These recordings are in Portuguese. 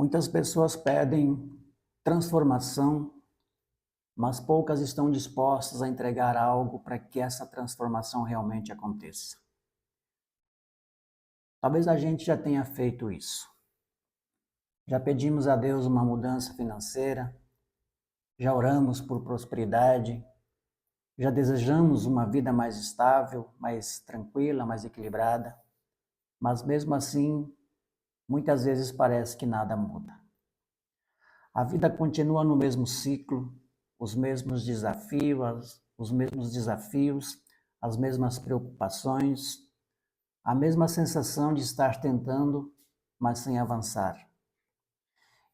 Muitas pessoas pedem transformação, mas poucas estão dispostas a entregar algo para que essa transformação realmente aconteça. Talvez a gente já tenha feito isso. Já pedimos a Deus uma mudança financeira, já oramos por prosperidade, já desejamos uma vida mais estável, mais tranquila, mais equilibrada, mas mesmo assim, muitas vezes parece que nada muda. A vida continua no mesmo ciclo, os mesmos desafios, as mesmas preocupações, a mesma sensação de estar tentando, mas sem avançar.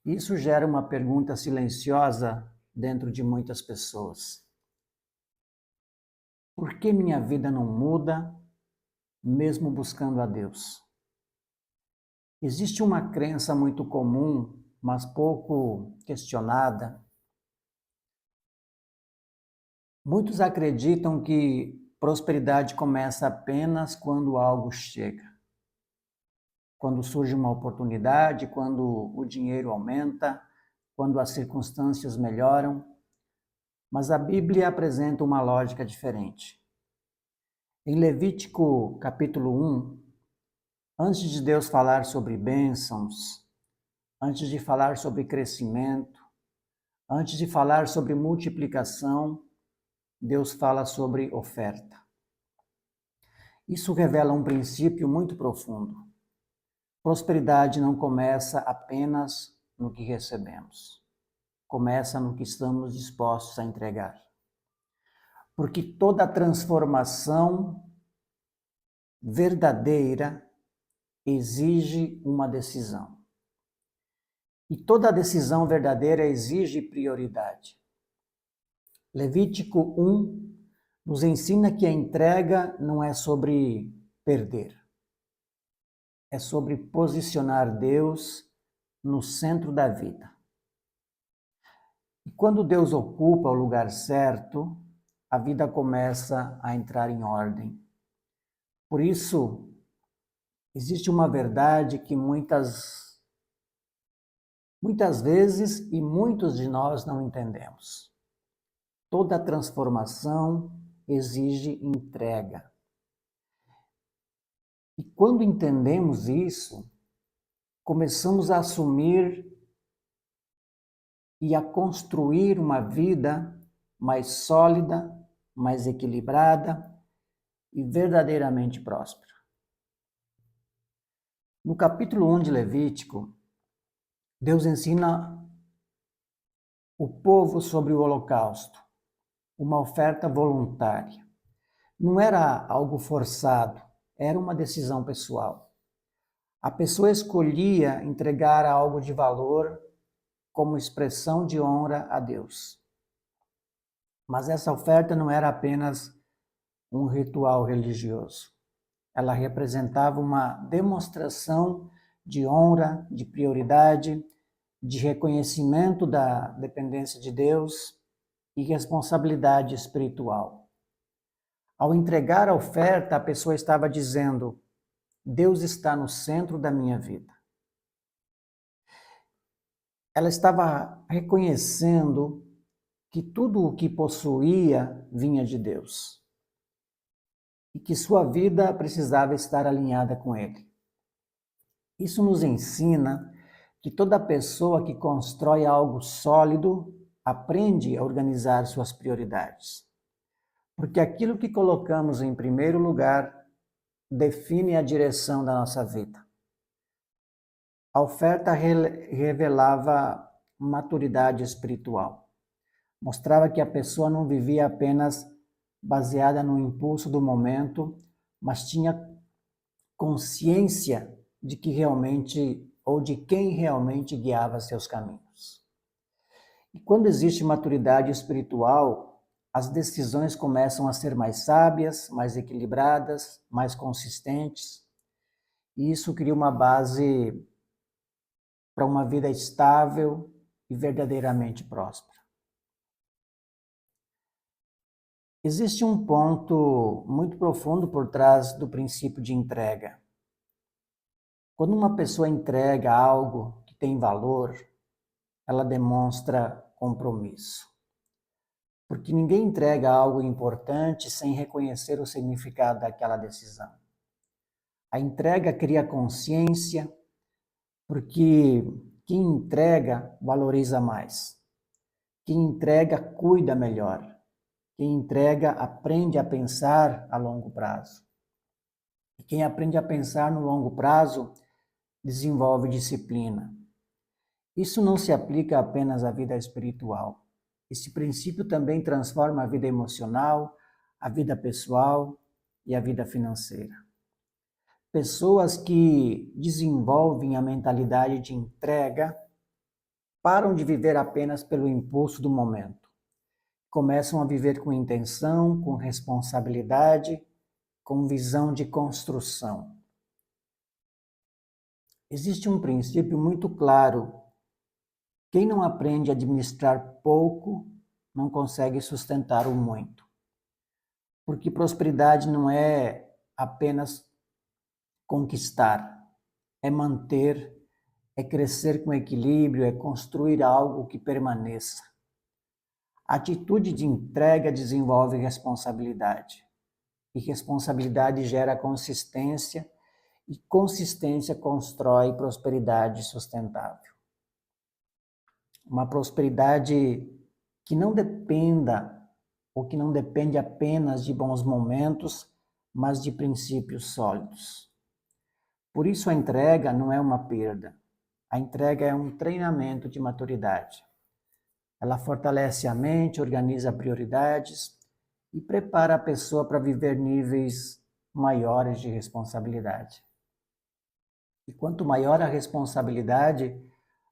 Isso gera uma pergunta silenciosa dentro de muitas pessoas. Por que minha vida não muda, mesmo buscando a Deus? Existe uma crença muito comum, mas pouco questionada. Muitos acreditam que prosperidade começa apenas quando algo chega. Quando surge uma oportunidade, quando o dinheiro aumenta, quando as circunstâncias melhoram. Mas a Bíblia apresenta uma lógica diferente. Em Levítico capítulo 1, antes de Deus falar sobre bênçãos, antes de falar sobre crescimento, antes de falar sobre multiplicação, Deus fala sobre oferta. Isso revela um princípio muito profundo. Prosperidade não começa apenas no que recebemos. Começa no que estamos dispostos a entregar. Porque toda transformação verdadeira exige uma decisão. E toda decisão verdadeira exige prioridade. Levítico 1 nos ensina que a entrega não é sobre perder. É sobre posicionar Deus no centro da vida. E quando Deus ocupa o lugar certo, a vida começa a entrar em ordem. Por isso, existe uma verdade que muitas vezes e muitos de nós não entendemos. Toda transformação exige entrega. E quando entendemos isso, começamos a assumir e a construir uma vida mais sólida, mais equilibrada e verdadeiramente próspera. No capítulo 1 de Levítico, Deus ensina o povo sobre o holocausto, uma oferta voluntária. Não era algo forçado, era uma decisão pessoal. A pessoa escolhia entregar algo de valor como expressão de honra a Deus. Mas essa oferta não era apenas um ritual religioso. Ela representava uma demonstração de honra, de prioridade, de reconhecimento da dependência de Deus e responsabilidade espiritual. Ao entregar a oferta, a pessoa estava dizendo: Deus está no centro da minha vida. Ela estava reconhecendo que tudo o que possuía vinha de Deus e que sua vida precisava estar alinhada com Ele. Isso nos ensina que toda pessoa que constrói algo sólido aprende a organizar suas prioridades. Porque aquilo que colocamos em primeiro lugar define a direção da nossa vida. A oferta revelava maturidade espiritual. Mostrava que a pessoa não vivia apenas baseada no impulso do momento, mas tinha consciência de que realmente, ou de quem realmente guiava seus caminhos. E quando existe maturidade espiritual, as decisões começam a ser mais sábias, mais equilibradas, mais consistentes, e isso cria uma base para uma vida estável e verdadeiramente próspera. Existe um ponto muito profundo por trás do princípio de entrega. Quando uma pessoa entrega algo que tem valor, ela demonstra compromisso. Porque ninguém entrega algo importante sem reconhecer o significado daquela decisão. A entrega cria consciência, porque quem entrega valoriza mais. Quem entrega cuida melhor. Quem entrega aprende a pensar a longo prazo. E quem aprende a pensar no longo prazo desenvolve disciplina. Isso não se aplica apenas à vida espiritual. Esse princípio também transforma a vida emocional, a vida pessoal e a vida financeira. Pessoas que desenvolvem a mentalidade de entrega param de viver apenas pelo impulso do momento. Começam a viver com intenção, com responsabilidade, com visão de construção. Existe um princípio muito claro. Quem não aprende a administrar pouco, não consegue sustentar o muito. Porque prosperidade não é apenas conquistar, é manter, é crescer com equilíbrio, é construir algo que permaneça. A atitude de entrega desenvolve responsabilidade. E responsabilidade gera consistência, e consistência constrói prosperidade sustentável. Uma prosperidade que não dependa, ou que não depende apenas de bons momentos, mas de princípios sólidos. Por isso a entrega não é uma perda. A entrega é um treinamento de maturidade. Ela fortalece a mente, organiza prioridades e prepara a pessoa para viver níveis maiores de responsabilidade. E quanto maior a responsabilidade,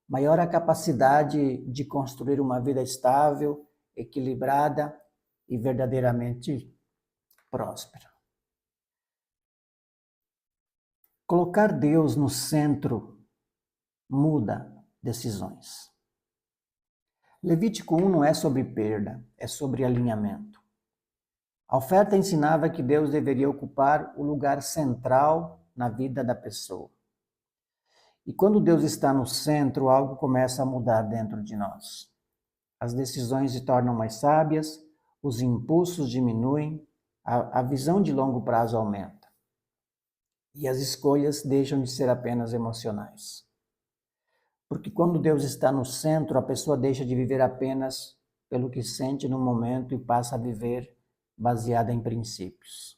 maior a capacidade de construir uma vida estável, equilibrada e verdadeiramente próspera. Colocar Deus no centro muda decisões. Levítico 1 não é sobre perda, é sobre alinhamento. A oferta ensinava que Deus deveria ocupar o lugar central na vida da pessoa. E quando Deus está no centro, algo começa a mudar dentro de nós. As decisões se tornam mais sábias, os impulsos diminuem, a visão de longo prazo aumenta. E as escolhas deixam de ser apenas emocionais. Porque quando Deus está no centro, a pessoa deixa de viver apenas pelo que sente no momento e passa a viver baseada em princípios.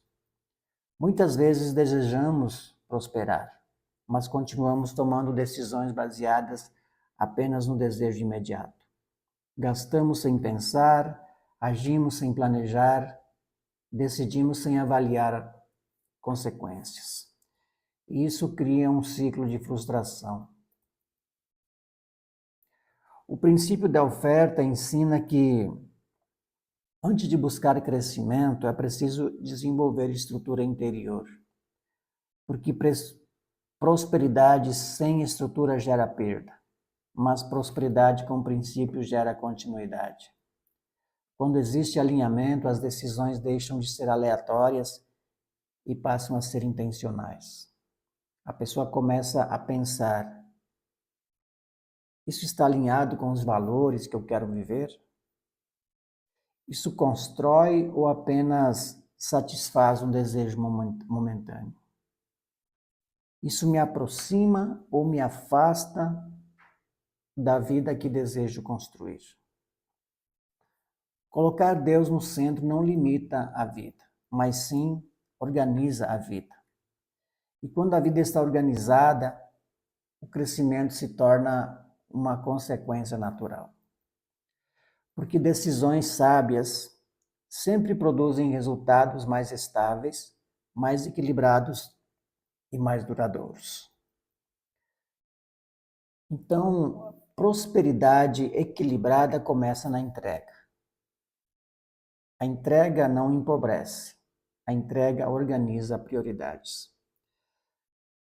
Muitas vezes desejamos prosperar, mas continuamos tomando decisões baseadas apenas no desejo imediato. Gastamos sem pensar, agimos sem planejar, decidimos sem avaliar consequências. Isso cria um ciclo de frustração. O princípio da oferta ensina que, antes de buscar crescimento, é preciso desenvolver estrutura interior. Porque prosperidade sem estrutura gera perda, mas prosperidade com princípios gera continuidade. Quando existe alinhamento, as decisões deixam de ser aleatórias e passam a ser intencionais. A pessoa começa a pensar: isso está alinhado com os valores que eu quero viver? Isso constrói ou apenas satisfaz um desejo momentâneo? Isso me aproxima ou me afasta da vida que desejo construir? Colocar Deus no centro não limita a vida, mas sim organiza a vida. E quando a vida está organizada, o crescimento se torna uma consequência natural. Porque decisões sábias sempre produzem resultados mais estáveis, mais equilibrados e mais duradouros. Então, prosperidade equilibrada começa na entrega. A entrega não empobrece, a entrega organiza prioridades.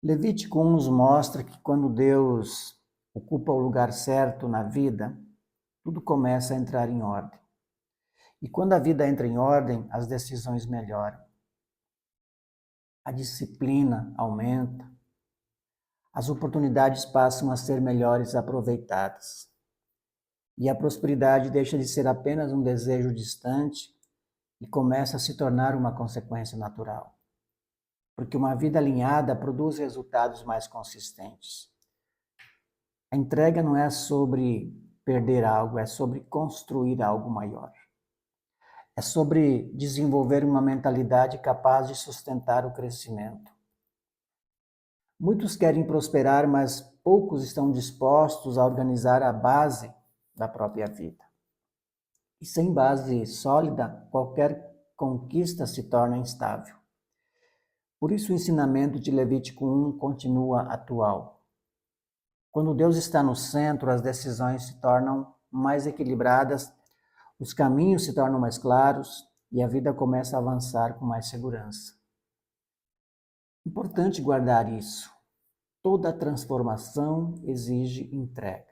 Levítico 1 nos mostra que quando Deus ocupa o lugar certo na vida, tudo começa a entrar em ordem. E quando a vida entra em ordem, as decisões melhoram. A disciplina aumenta, as oportunidades passam a ser melhores aproveitadas. E a prosperidade deixa de ser apenas um desejo distante e começa a se tornar uma consequência natural. Porque uma vida alinhada produz resultados mais consistentes. A entrega não é sobre perder algo, é sobre construir algo maior. É sobre desenvolver uma mentalidade capaz de sustentar o crescimento. Muitos querem prosperar, mas poucos estão dispostos a organizar a base da própria vida. E sem base sólida, qualquer conquista se torna instável. Por isso o ensinamento de Levítico 1 continua atual. Quando Deus está no centro, as decisões se tornam mais equilibradas, os caminhos se tornam mais claros e a vida começa a avançar com mais segurança. Importante guardar isso. Toda transformação exige entrega.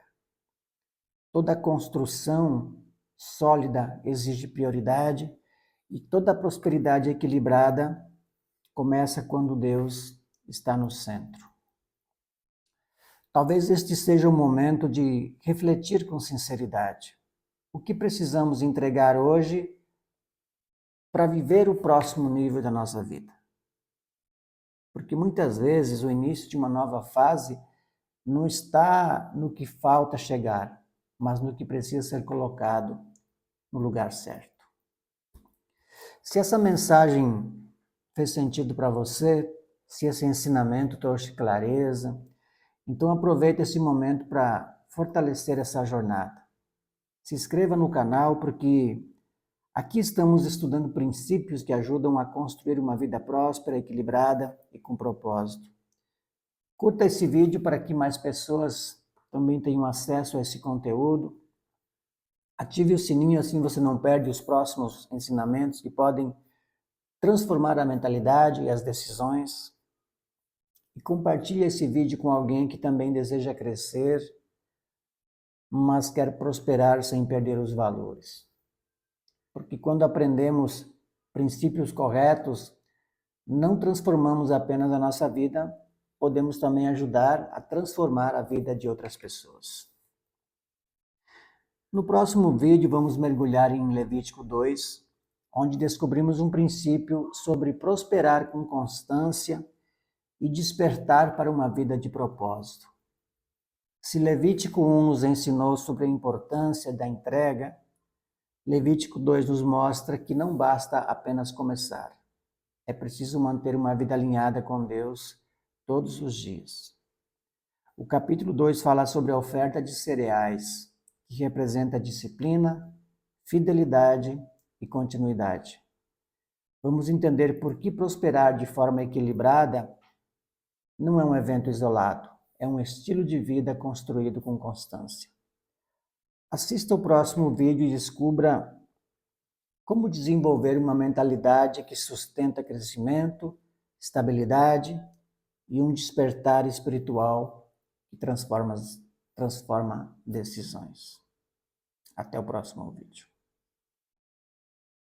Toda construção sólida exige prioridade e toda prosperidade equilibrada começa quando Deus está no centro. Talvez este seja o momento de refletir com sinceridade. O que precisamos entregar hoje para viver o próximo nível da nossa vida? Porque muitas vezes o início de uma nova fase não está no que falta chegar, mas no que precisa ser colocado no lugar certo. Se essa mensagem fez sentido para você, se esse ensinamento trouxe clareza, então aproveite esse momento para fortalecer essa jornada. Se inscreva no canal porque aqui estamos estudando princípios que ajudam a construir uma vida próspera, equilibrada e com propósito. Curta esse vídeo para que mais pessoas também tenham acesso a esse conteúdo. Ative o sininho, assim você não perde os próximos ensinamentos que podem transformar a mentalidade e as decisões. E compartilhe esse vídeo com alguém que também deseja crescer, mas quer prosperar sem perder os valores. Porque quando aprendemos princípios corretos, não transformamos apenas a nossa vida, podemos também ajudar a transformar a vida de outras pessoas. No próximo vídeo vamos mergulhar em Levítico 2, onde descobrimos um princípio sobre prosperar com constância e despertar para uma vida de propósito. Se Levítico 1 nos ensinou sobre a importância da entrega, Levítico 2 nos mostra que não basta apenas começar. É preciso manter uma vida alinhada com Deus todos os dias. O capítulo 2 fala sobre a oferta de cereais, que representa disciplina, fidelidade e continuidade. Vamos entender por que prosperar de forma equilibrada não é um evento isolado, é um estilo de vida construído com constância. Assista o próximo vídeo e descubra como desenvolver uma mentalidade que sustenta crescimento, estabilidade e um despertar espiritual que transforma decisões. Até o próximo vídeo.